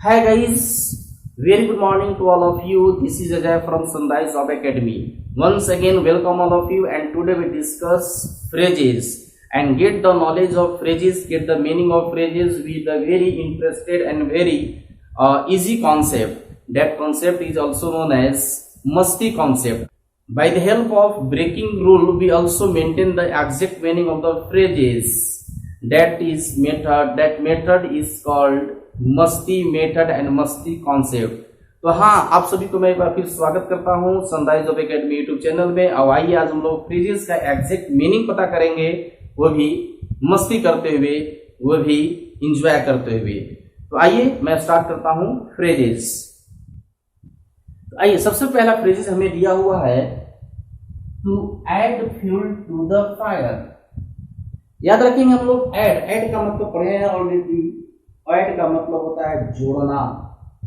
Hi guys, very good morning to all of you. This is Ajay from Sunrise Job Academy. Once again, welcome all of you, and today we discuss phrases and get the knowledge of phrases, get the meaning of phrases with a very interested and very easy concept. That concept is also known as musty concept. By the help of breaking rule, we also maintain the exact meaning of the phrases. That method is called मस्ती method and मस्ती concept. तो हाँ, आप सभी को मैं एक बार फिर स्वागत करता हूँ sunrise job academy YouTube channel में। अब आइए आज हम लोग फ्रेजेस का एग्जैक्ट मीनिंग पता करेंगे, वो भी मस्ती करते हुए, वो भी इंजॉय करते हुए। तो आइए मैं स्टार्ट करता हूँ फ्रेजेस। तो आइए, सबसे पहला फ्रेजेस हमें दिया हुआ है to add fuel to the fire. याद रखेंगे हम लोग ऐड का मतलब पढ़े हैं ऑलरेडी। ऐड का मतलब होता है जोड़ना।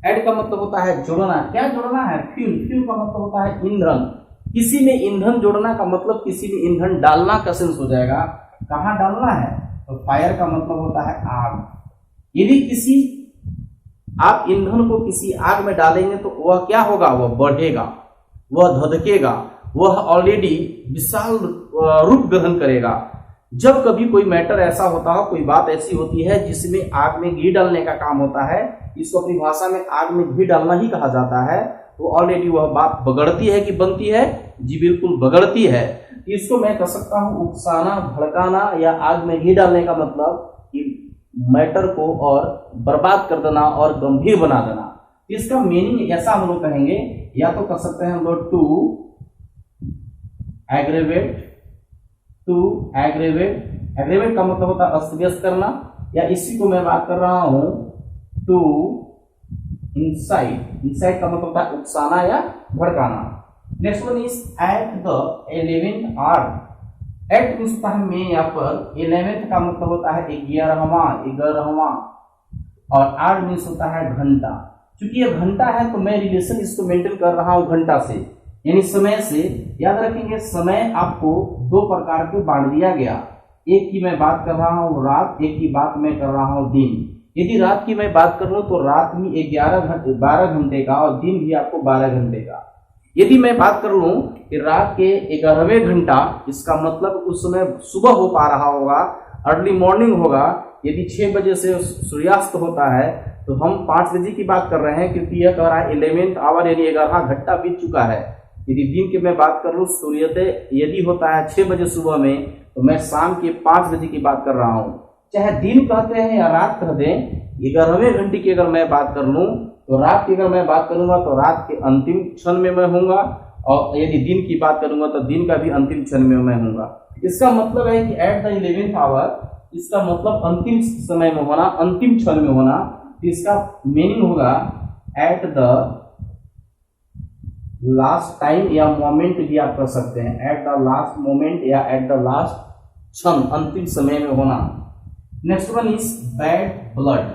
ऐड का मतलब होता है जोड़ना। क्या जोड़ना है? फ्यूल का मतलब होता है ईंधन। किसी में ईंधन जोड़ना का मतलब किसी में ईंधन डालना का सेंस हो जाएगा। कहाँ डालना है? तो फायर का मतलब होता है आग। यदि किसी आप ईंधन को किसी आग में डालेंगे तो वह क्या होगा? वह बढ़ेगा, वह धधकेगा, वह ऑलरेडी विशाल रूप ग्रहण करेगा। जब कभी कोई मैटर ऐसा होता हो, कोई बात ऐसी होती है जिसमें आग में घी डालने का काम होता है, इसको अपनी भाषा में आग में घी डालना ही कहा जाता है, तो ऑलरेडी वह बात बगड़ती है कि बनती है? जी बिल्कुल बगड़ती है। इसको मैं कह सकता हूं उकसाना, भड़काना या आग में घी डालने का मतलब कि मैटर को और बर्बाद कर देना और गंभीर बना देना। इसका मीनिंग ऐसा हम लोग कहेंगे, या तो कह सकते हैं हम लोग टू एग्रेवेट का मतलब होता है अस्त व्यस्त करना, या इसी को मैं बात कर रहा हूं टू इंसाइट का मतलब होता है उकसाना या भड़काना। Next one is at the 11th hour. At means होता है में, यहाँ पर 11th का मतलब होता है 11वां, और आवर मींस होता है घंटा। क्योंकि ये घंटा है तो मैं रिलेशन इसको मेंटेन कर रहा हूं घंटा से, यानी समय से। याद रखेंगे, समय आपको दो प्रकार के बांट दिया गया। एक की मैं बात कर रहा हूँ रात, एक की बात मैं कर रहा हूँ दिन। यदि रात की मैं बात कर लूँ तो रात भी 12 घंटे का और दिन भी आपको 12 घंटे का। यदि मैं बात कर लूँ कि रात के 11वें घंटा, इसका मतलब उस समय सुबह हो पा रहा होगा, अर्ली मॉर्निंग होगा। यदि 6 बजे से सूर्यास्त होता है तो हम 5 बजे की बात कर रहे हैं, क्योंकि यह कह रहा है 11th आवर यानी 11वां घंटा बीत चुका है। यदि दिन की मैं बात कर लूँ, सूर्योदय यदि होता है 6 बजे सुबह में, तो मैं शाम के 5 बजे की बात कर रहा हूँ। चाहे दिन कहते हैं या रात कहते हैं, 11वें घंटे की अगर मैं बात कर लूँ तो रात की अगर मैं बात करूंगा तो रात के अंतिम क्षण में मैं हूँगा, और यदि दिन की बात करूंगा तो दिन का भी अंतिम क्षण में मैं हूँगा। इसका मतलब है कि एट द 11th आवर, इसका मतलब अंतिम समय में होना, अंतिम क्षण में होना। इसका मीनिंग होगा एट द लास्ट टाइम या मोमेंट भी आप कर सकते हैं। एट द लास्ट मोमेंट या एट द लास्ट क्षण, अंतिम समय में होना। Next one is bad blood.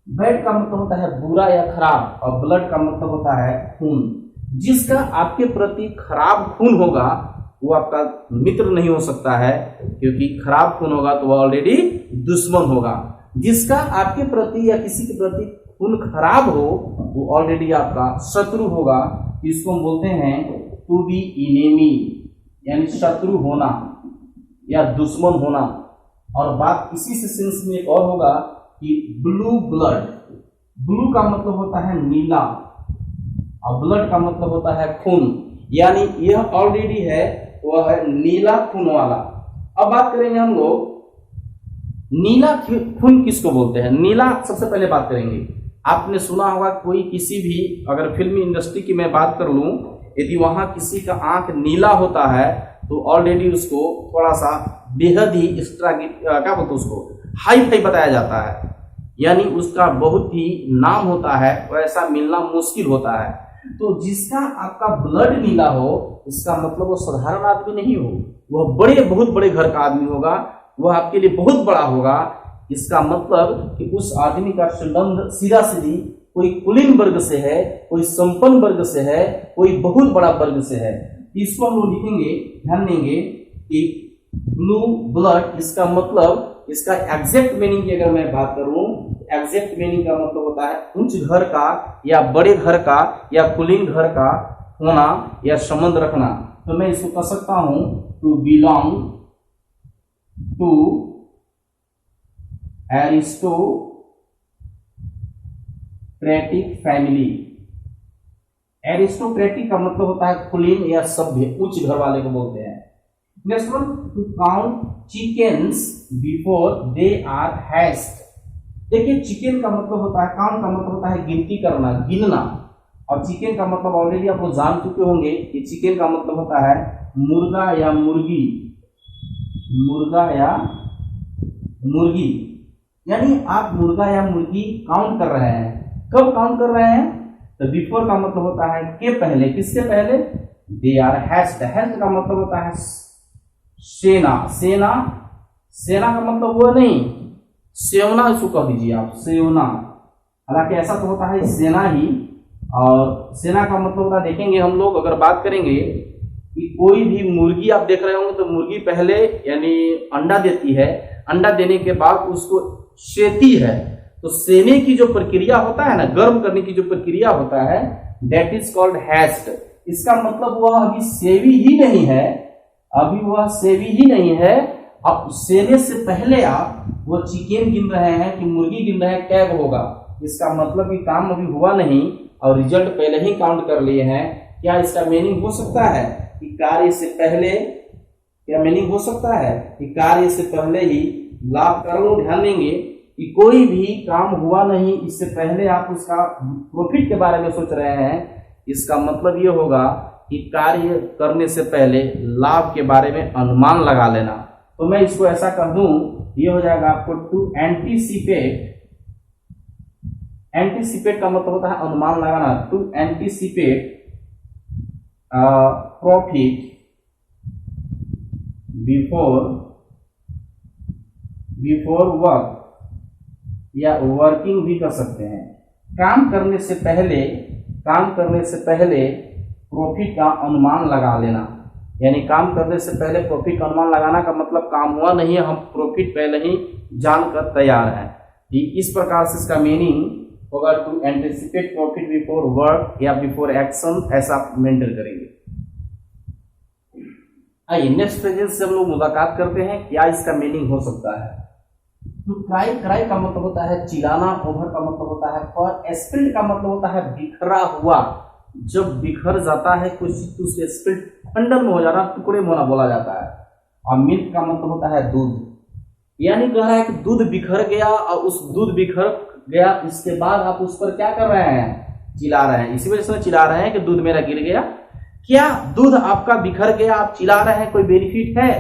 Bad का मतलब होता है बुरा या खराब, और ब्लड का मतलब होता है खून। जिसका आपके प्रति खराब खून होगा वो आपका मित्र नहीं हो सकता है, क्योंकि खराब खून होगा तो वह ऑलरेडी दुश्मन होगा। जिसका आपके प्रति या किसी के प्रति खून खराब हो वो ऑलरेडी आपका शत्रु होगा। इसको हम बोलते हैं टू बी इनेमी, यानी शत्रु होना या दुश्मन होना। और बात इसी से सेंस में एक और होगा कि ब्लू ब्लड। ब्लू का मतलब होता है नीला और ब्लड का मतलब होता है खून, यानी यह ऑलरेडी है, वह है नीला खून वाला। अब बात करेंगे हम लोग नीला खून किसको बोलते हैं। नीला सबसे पहले बात करेंगे। आपने सुना होगा कोई किसी भी, अगर फिल्मी इंडस्ट्री की मैं बात कर लूं, यदि वहां किसी का आंख नीला होता है तो ऑलरेडी उसको थोड़ा सा बेहद ही एक्स्ट्रा क्या बोलते उसको हाई फाई बताया जाता है, यानी उसका बहुत ही नाम होता है, वैसा मिलना मुश्किल होता है। तो जिसका आपका ब्लड नीला हो, इसका मतलब वो साधारण आदमी नहीं हो, वह बहुत बड़े घर का आदमी होगा, वह आपके लिए बहुत बड़ा होगा। इसका मतलब कि उस आदमी का संबंध सीधा सीधी कोई कुलीन वर्ग से है, कोई संपन्न वर्ग से है, कोई बहुत बड़ा वर्ग से है। इसको हम लोग लिखेंगे, ध्यान देंगे कि ब्लू ब्लड, इसका मतलब, इसका एग्जैक्ट मीनिंग की अगर मैं बात करूं, एग्जैक्ट मीनिंग का मतलब होता है उच्च घर का या बड़े घर का या कुलीन घर का होना या संबंध रखना। तो मैं इसको कह सकता हूं to belong to aristocratic family. Aristocratic का मतलब होता है कुलीन या सभ्य, उच्च घर वाले को बोलते हैं। Next one, to count chickens before they are hatched. देखिए चिकन का मतलब होता है, काउंट का मतलब होता है गिनती करना, गिनना, और चिकन का मतलब ऑलरेडी आप लोग जान चुके होंगे कि चिकन का मतलब होता है मुर्गा या मुर्गी, मुर्गा या मुर्गी। यानी आप मुर्गा या मुर्गी काउंट कर रहे हैं। कब काउंट कर रहे हैं? तो बिफोर का मतलब होता है के पहले, किसके पहले? दे आर हैच्ड। हैच्ड का मतलब होता है सेना, सेना, सेना का मतलब वो नहीं सेवना, इसको कह दीजिए आप सेवना। हालांकि ऐसा तो होता है सेना ही, और सेना का मतलब होता है, देखेंगे हम लोग अगर बात करेंगे कि कोई भी मुर्गी आप देख रहे होंगे तो मुर्गी पहले यानी अंडा देती है, अंडा देने के बाद उसको सेती है। तो सेने की जो प्रक्रिया होता है ना, गर्म करने की जो प्रक्रिया होता है, दैट इज कॉल्ड हैच्ड। इसका मतलब वह अभी सेवी ही नहीं है, अभी वह सेवी ही नहीं है। अब सेने से पहले आप वो चिकन गिन रहे हैं कि मुर्गी गिन रहे हैं, कैग होगा। इसका मतलब कि काम अभी हुआ नहीं और रिजल्ट पहले ही काउंट कर लिए हैं। क्या इसका मीनिंग हो सकता है कि कार्य से पहले, क्या मीनिंग हो सकता है कि कार्य से पहले ही लाभ करो। ध्यान देंगे कि कोई भी काम हुआ नहीं, इससे पहले आप उसका प्रॉफिट के बारे में सोच रहे हैं, इसका मतलब ये होगा कि कार्य करने से पहले लाभ के बारे में अनुमान लगा लेना। तो मैं इसको ऐसा कर दूं, ये हो जाएगा आपको टू एंटीसिपेट। एंटीसिपेट का मतलब होता है अनुमान लगाना, to anticipate profit before work, या वर्किंग भी कर सकते हैं। काम करने से पहले, काम करने से पहले प्रॉफिट का अनुमान लगा लेना। यानी काम करने से पहले प्रॉफिट का अनुमान लगाना का मतलब काम हुआ नहीं है, हम प्रॉफिट पहले ही जानकर तैयार हैं। इस प्रकार से इसका मीनिंग होगा to anticipate profit before work या बिफोर एक्शन, ऐसा मेंटेन करेंगे। आइए नेक्स्ट फ्रेजेस से हम लोग मुलाकात करते हैं, क्या इसका मीनिंग हो सकता है। तो क्राई, क्राई का मतलब होता है चिल्लाना, ओवर का मतलब होता है पर, स्प्लिट का मतलब होता है बिखरा हुआ। जब बिखर जाता है कुछ तो उसके स्प्लिट, खंडन में हो जाना, टुकड़े में होना बोला जाता है। और मिल्क का मतलब होता है दूध। यानी कह रहा है कि दूध बिखर गया, और उस दूध बिखर गया इसके बाद आप उस पर क्या कर रहे हैं? चिल्ला रहे हैं। इसी वजह से चिल्ला रहे हैं कि दूध मेरा गिर गया। क्या दूध आपका बिखर गया, आप चिल्ला रहे हैं, कोई बेनिफिट है?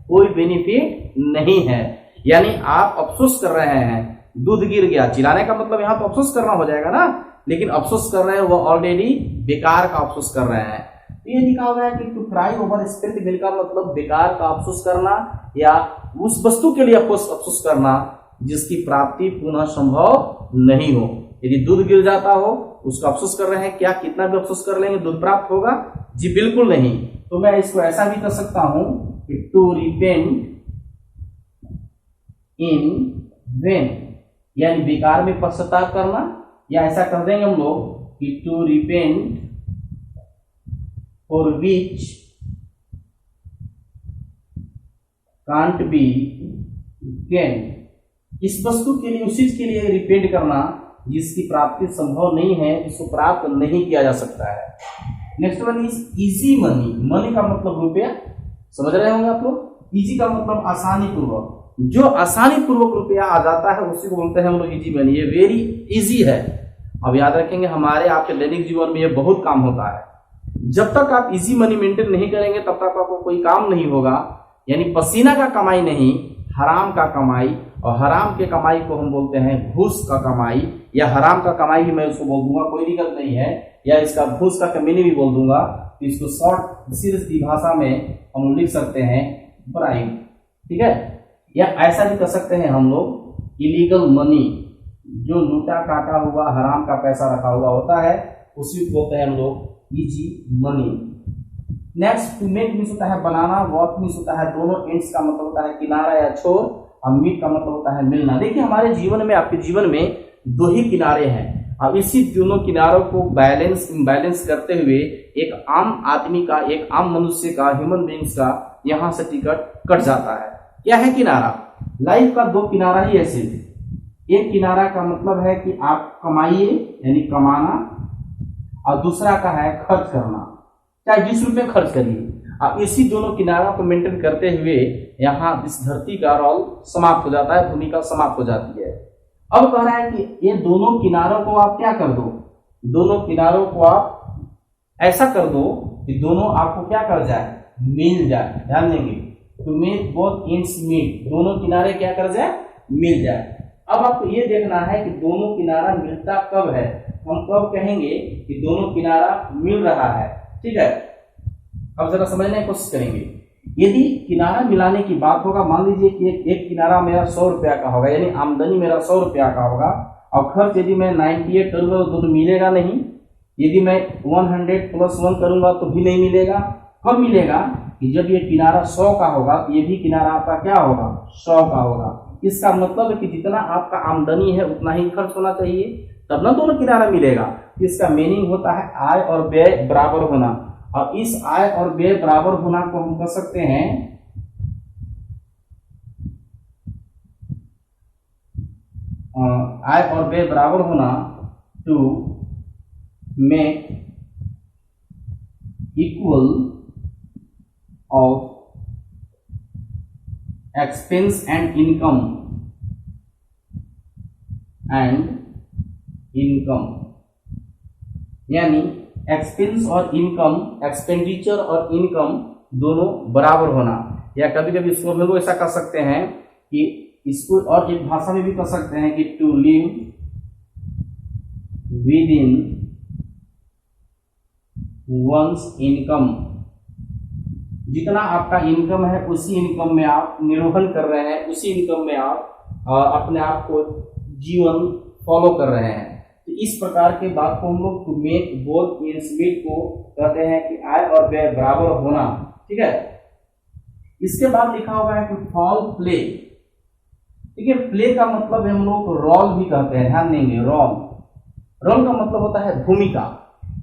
कोई बेनिफिट नहीं है। यानी आप अफसोस कर रहे हैं, दूध गिर गया। चिल्लाने का मतलब यहाँ तो अफसोस करना हो जाएगा ना, लेकिन अफसोस कर रहे हैं वो ऑलरेडी बेकार का अफसोस कर रहे हैं। ये लिखा हुआ है कि to cry over spilled milk का मतलब बेकार का अफसोस करना, या उस वस्तु के लिए अफसोस करना जिसकी प्राप्ति पुनः संभव नहीं हो। यदि दूध गिर जाता हो उसका अफसोस कर रहे हैं, क्या कितना भी अफसोस कर लेंगे दूध प्राप्त होगा? जी बिल्कुल नहीं। तो मैं इसको ऐसा भी कर सकता हूं कि टू रिपेंट इन वेन, यानी बेकार में पश्चाताप करना, या ऐसा कर देंगे हम लोग कि to repent for which can't be gain. इस वस्तु के लिए, उस चीज के लिए रिपेंट करना जिसकी प्राप्ति संभव नहीं है, जिसको प्राप्त नहीं किया जा सकता है। Next one is easy money. Money का मतलब रुपया, समझ रहे होंगे आप लोग। इजी का मतलब आसानी पूर्वक, जो आसानी पूर्वक रुपया आ जाता है उसी को बोलते हैं हम लोग इजी मनी। ये वेरी इजी है। अब याद रखेंगे हमारे आपके दैनिक जीवन में ये बहुत काम होता है। जब तक आप इजी मनी मेंटेन नहीं करेंगे तब तक आपको कोई काम नहीं होगा। यानी पसीना का कमाई नहीं, हराम का कमाई, और हराम के कमाई को हम बोलते हैं घूस का कमाई, या हराम का कमाई भी मैं उसको बोल दूंगा, कोई दिक्कत नहीं है, या इसका घूस का कमीनी भी बोल दूंगा। तो इसको शॉर्ट सीधी भाषा में हम लिख सकते हैं ब्राइब, ठीक है। या ऐसा भी कर सकते हैं हम लोग इलीगल मनी, जो लूटा काटा हुआ हराम का पैसा रखा हुआ होता है उसी को बोलते हैं हम लोग easy money. Next to make means होता है बनाना, वॉट मीन्स होता है दोनों एंड्स का मतलब होता है किनारा या छोर, और मीट का मतलब होता है मिलना। देखिए हमारे जीवन में, आपके जीवन में दो ही किनारे हैं। अब इसी दोनों किनारों को बैलेंस इम्बैलेंस करते हुए एक आम आदमी का, एक आम मनुष्य का, ह्यूमन बींग्स का यहाँ से टिकट कट जाता है। क्या है किनारा? लाइफ का दो किनारा ही ऐसे। एक किनारा का मतलब है कि आप कमाइए यानी कमाना, और दूसरा का है खर्च करना, चाहे 20 रुपये खर्च करिए। अब इसी दोनों किनारों को मेंटेन करते हुए यहाँ इस धरती का रोल समाप्त हो जाता है, भूमिका समाप्त हो जाती है। अब कह रहा है कि ये दोनों किनारों को आप क्या कर दो, दोनों किनारों को आप ऐसा कर दो कि दोनों आपको क्या कर जाए, मिल जाए। ध्यान देंगे, to make both ends meet, दोनों किनारे क्या कर जाए, मिल जाए। अब आपको ये देखना है कि दोनों किनारा मिलता कब है, हम कब कहेंगे कि दोनों किनारा मिल रहा है। ठीक है, अब जरा समझने की कोशिश करेंगे। यदि किनारा मिलाने की बात होगा, मान लीजिए कि एक किनारा मेरा 100 रुपया का होगा, यानी आमदनी मेरा 100 रुपया का होगा, और खर्च यदि मैं 98 करूंगा तो मिलेगा नहीं। यदि मैं 100 + 1 करूंगा तो भी नहीं मिलेगा। कब मिलेगा? कि जब ये किनारा 100 का होगा तो ये भी किनारा आपका क्या होगा, 100 का होगा। इसका मतलब है कि जितना आपका आमदनी है उतना ही खर्च होना चाहिए, तब ना दोनों किनारा मिलेगा। इसका मीनिंग होता है आय और व्यय बराबर होना। और इस आय और व्यय बराबर होना को हम कह सकते हैं आय और व्यय बराबर होना, to make equal of expense and income यानी एक्सपेंस और इनकम, एक्सपेंडिचर और इनकम दोनों बराबर होना। या कभी कभी इसको हम लोग ऐसा कर सकते हैं कि इसको और एक भाषा में भी कर सकते हैं कि to live within one's income, जितना आपका इनकम है उसी इनकम में आप निर्वहन कर रहे हैं, उसी इनकम में आप अपने आप को जीवन फॉलो कर रहे हैं। तो इस प्रकार के बात को हम लोग to make both ends meet को कहते हैं कि आय और व्यय बराबर होना। ठीक है, इसके बाद लिखा हुआ है कि फॉल प्ले। ठीक है, प्ले का मतलब हम लोग रोल भी कहते हैं। ध्यान देंगे, रोल का मतलब होता है भूमिका,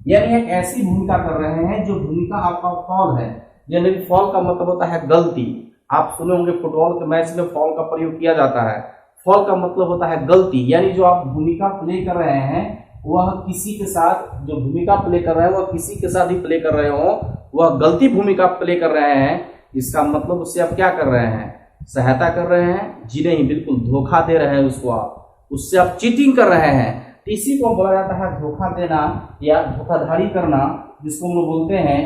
यानी एक ऐसी भूमिका कर रहे हैं जो भूमिका आपका फॉल है। जनरली फॉल का मतलब होता है गलती। आप सुने होंगे फुटबॉल के मैच में फॉल का प्रयोग किया जाता है। फॉल का मतलब होता है गलती, यानी जो आप भूमिका प्ले कर रहे हैं वह किसी के साथ, जो भूमिका प्ले कर रहे हैं वह किसी के साथ ही प्ले कर रहे हो, वह गलती भूमिका प्ले कर रहे हैं। इसका मतलब उससे आप क्या कर रहे हैं, सहायता कर रहे हैं, जी नहीं, बिल्कुल धोखा दे रहे हैं उसको, आप उससे आप चीटिंग कर रहे हैं। तो इसी को बोला जाता है धोखा देना या धोखाधड़ी करना, जिसको हम लोग बोलते हैं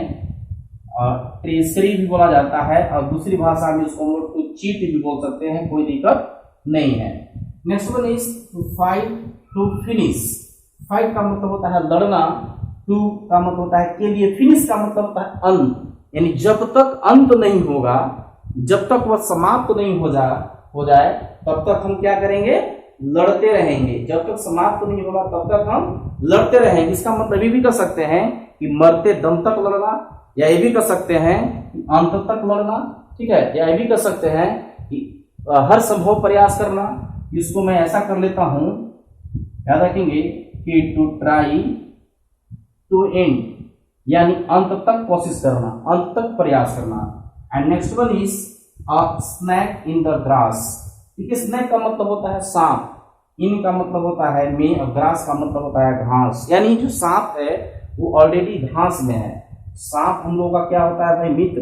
ट्रेसरी भी बोला जाता है, और दूसरी भाषा में इसको हम लोग चीट भी बोल सकते हैं, कोई दिक्कत नहीं है। Next one is to fight to finish. Fight का मतलब होता है लड़ना, टू का मतलब होता है के लिए, फिनिश का मतलब होता है अंत, यानी जब तक अंत नहीं होगा, जब तक वह समाप्त नहीं हो जाए तब तक हम क्या करेंगे, लड़ते रहेंगे। जब तक समाप्त नहीं होगा तब तक हम लड़ते रहेंगे। इसका मतलब ये भी कर सकते हैं कि मरते दम तक लड़ना, या ये भी कर सकते हैं कि अंत तक लड़ना। ठीक है, या ये भी कर सकते हैं कि हर संभव प्रयास करना। इसको मैं ऐसा कर लेता हूं, याद रखेंगे कि टू ट्राई टू एंड, यानी अंत तक कोशिश करना, अंत तक प्रयास करना। And next one is a snake in the grass. ठीक है, स्नैक का मतलब होता है सांप, इन का मतलब होता है में, और ग्रास का मतलब होता है घास। यानी जो सांप है वो ऑलरेडी घास में है। सांप हम लोगों का क्या होता है भाई, मित्र,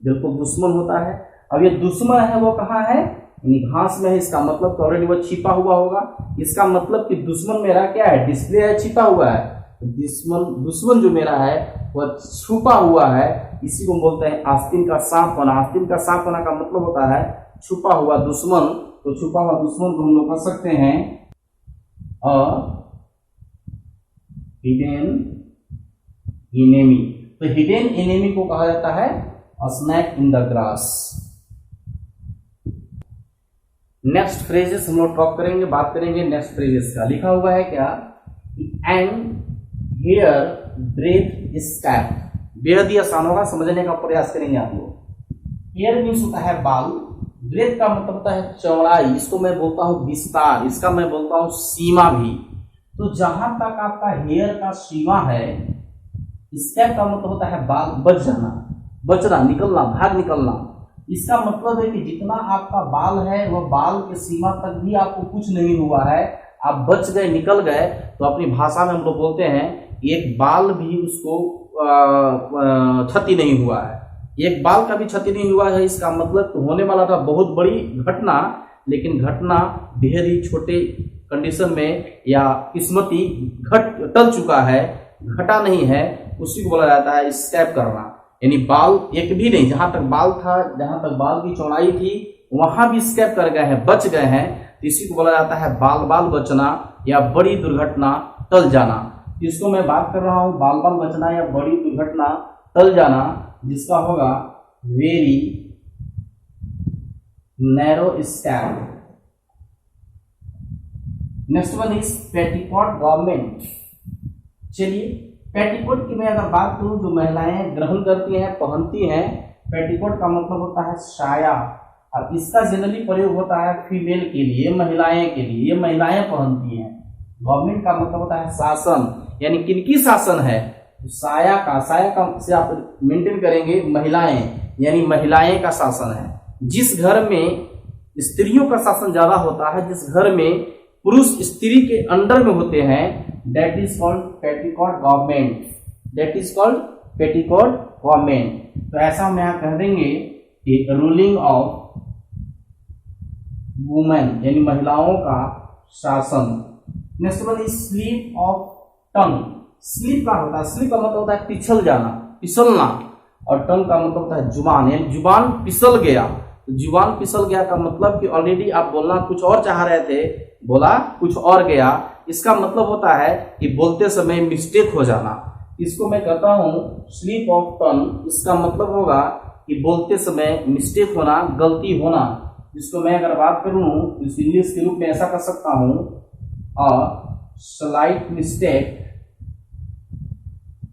बिल्कुल दुश्मन होता है। अब ये दुश्मन है वो कहाँ है, यानी घास में है। इसका मतलब तो ऑलरेडी वो छिपा हुआ होगा। इसका मतलब कि दुश्मन मेरा क्या है, डिस्प्ले है, छिपा हुआ है। दुश्मन जो मेरा है वह छुपा हुआ है। इसी को बोलते हैं आस्तीन का सांप होना। आस्तीन का सांप होना का मतलब होता है छुपा हुआ दुश्मन। तो छुपा हुआ दुश्मन को हम लोग कह सकते हैं हिडन एनिमी। तो हिडन एनिमी को कहा जाता है snake in the grass. Next phrases हम लोग टॉक करेंगे, बात करेंगे नेक्स्ट फ्रेजेस का। लिखा हुआ है क्या, एंड हेयर ब्रेथ स्कैप। बेहद ही आसान होगा, समझने का प्रयास करेंगे आप लोग। हेयर मीन्स होता है बाल, ब्रेथ का मतलब होता है चौड़ाई, इसको मैं बोलता हूँ विस्तार, इसका मैं बोलता हूँ सीमा भी। तो जहां तक आपका हेयर का सीमा है, स्कैल्प का मतलब होता है बाल बच जाना, बचना, निकलना, भाग निकलना। इसका मतलब है कि जितना आपका बाल है वह बाल के सीमा तक भी आपको कुछ नहीं हुआ है, आप बच गए, निकल गए, तो अपनी भाषा में हम लोग बोलते हैं एक बाल भी उसको क्षति नहीं हुआ है, एक बाल का भी क्षति नहीं हुआ है। इसका मतलब तो होने वाला था बहुत बड़ी घटना, लेकिन घटना बेहद छोटे कंडीशन में या किस्मती टल चुका है, घटा नहीं है, उसी को बोला जाता है स्कैल्प करना। यानी बाल एक भी नहीं, जहां तक बाल था, जहां तक बाल की चौड़ाई थी, वहां भी स्कैल्प कर गए हैं, बच गए हैं, तो इसी को बोला जाता है बाल बचना या बड़ी दुर्घटना टल जाना। इसको मैं बात कर रहा हूं बाल बचना या बड़ी दुर्घटना टल जाना, जिसका होगा very narrow scalp. Next one is petticoat government. चलिए, पेटीकोट की मैं अगर बात करूं, जो महिलाएं ग्रहण करती हैं, पहनती हैं, पेटीकोट का मतलब होता है साया, और इसका जनरली प्रयोग होता है फीमेल के लिए, महिलाएं के लिए, ये महिलाएं पहनती हैं। गवर्नमेंट का मतलब होता है शासन, यानी किनकी शासन है, साया का से आप मेंटेन करेंगे, महिलाएं, यानी महिलाएं का शासन है। जिस घर में स्त्रियों का शासन ज्यादा होता है, जिस घर में पुरुष स्त्री के अंडर में होते हैं, that is called petticoat government, that is called petticoat government. तो ऐसा हम यहाँ कह देंगे कि रूलिंग ऑफ वुमेन, यानी महिलाओं का शासन। Next one is slip of tongue. Slip का होता है, स्लिप का मतलब होता है पिछल जाना, फिसलना, और टंग का मतलब होता है जुबान, यानी जुबान फिसल गया। तो जुबान फिसल गया का मतलब कि ऑलरेडी आप बोलना कुछ और चाह रहे थे, बोला कुछ और गया, इसका मतलब होता है कि बोलते समय मिस्टेक हो जाना। इसको मैं कहता हूं स्लिप ऑफ टंग, इसका मतलब होगा कि बोलते समय मिस्टेक होना, गलती होना। जिसको मैं अगर बात करूं इस इंग्लिश के रूप में ऐसा कर सकता हूं, slight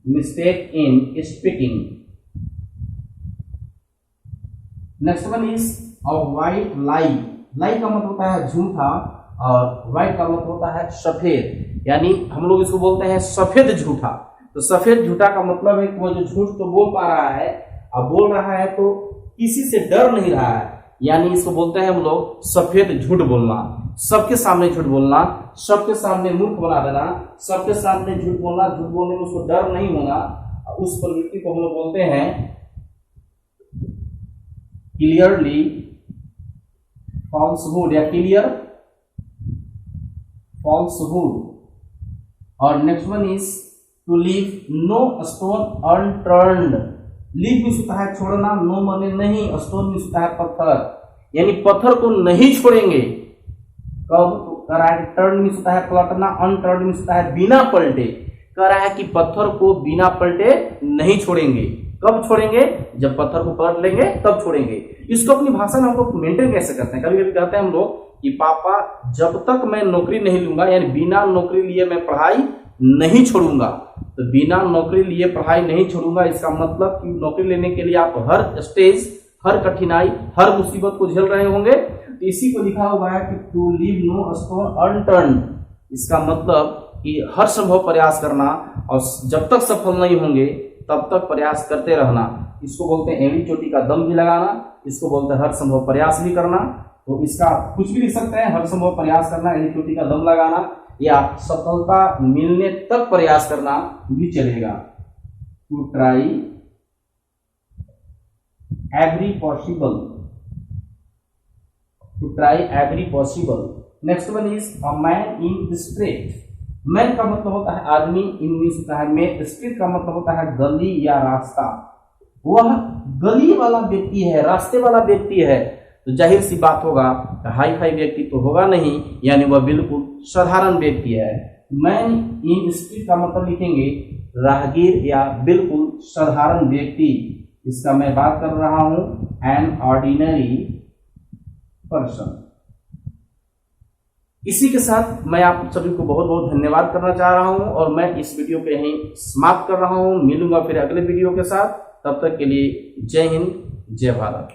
mistake in speaking. Next one is white lie. Lie का मतलब होता है झूठा, और व्हाइट का मतलब होता है सफेद, यानी हम लोग इसको बोलते हैं सफेद झूठा। तो सफेद झूठा का मतलब है कि वो जो झूठ तो बोल पा रहा है, अब बोल रहा है तो किसी से डर नहीं रहा है, यानी इसको बोलते हैं हम लोग सफेद झूठ बोलना। सबके सामने झूठ बोलना, सबके सामने मूर्ख बना देना, सबके सामने झूठ बोलना, झूठ बोलने में उसको डर नहीं होना, उस प्रवृत्ति को हम लोग बोलते हैं क्लियरली फॉल्सहुड या क्लियर फॉल्सहुड। और next one is to leave no stone unturned. Leave भी होता है छोड़ना, नो माने नहीं, स्टोन भी होता है पत्थर, यानी पत्थर को नहीं छोड़ेंगे। कब कह रहा है टर्न में होता है पलटना, अनटर्न में होता है बिना पलटे। कह रहा है कि पत्थर को बिना पलटे नहीं छोड़ेंगे। कब छोड़ेंगे? जब पत्थर को पलट लेंगे तब छोड़ेंगे। इसको अपनी भाषा में हम लोग मेंटेन कैसे करते हैं? कभी कभी कहते हैं हम लोग कि पापा जब तक मैं नौकरी नहीं लूंगा, यानी बिना नौकरी लिए मैं पढ़ाई नहीं छोड़ूंगा। तो बिना नौकरी लिए पढ़ाई नहीं छोड़ूंगा, इसका मतलब कि नौकरी लेने के लिए आप हर स्टेज, हर कठिनाई, हर मुसीबत को झेल रहे होंगे। तो इसी को लिखा हुआ है कि to leave no stone unturned. इसका मतलब कि हर संभव प्रयास करना, और जब तक सफल नहीं होंगे तब तक प्रयास करते रहना। इसको बोलते हैं एड़ी चोटी का दम भी लगाना, इसको बोलते हैं हर संभव प्रयास भी करना। तो इसका कुछ भी लिख सकते हैं, हर संभव प्रयास करना, एड़ी चोटी का दम लगाना, या सफलता मिलने तक प्रयास करना भी चलेगा। To try every possible, to try every possible. Next one is a man in street. Man का मतलब होता है आदमी, इन मीन्स होता है में, स्ट्रीट का मतलब होता है गली या रास्ता। वह गली वाला व्यक्ति है, रास्ते वाला व्यक्ति है, तो जाहिर सी बात होगा हाई फाई व्यक्ति तो होगा नहीं, यानी वह बिल्कुल साधारण व्यक्ति है। मैन इन स्ट्रीट का मतलब लिखेंगे राहगीर या बिल्कुल साधारण व्यक्ति। इसका मैं बात कर रहा हूं एन ऑर्डिनरी पर्सन। इसी के साथ मैं आप सभी को बहुत बहुत धन्यवाद करना चाह रहा हूं, और मैं इस वीडियो को यहीं समाप्त कर रहा हूं। मिलूंगा फिर अगले वीडियो के साथ, तब तक के लिए जय हिंद, जय भारत।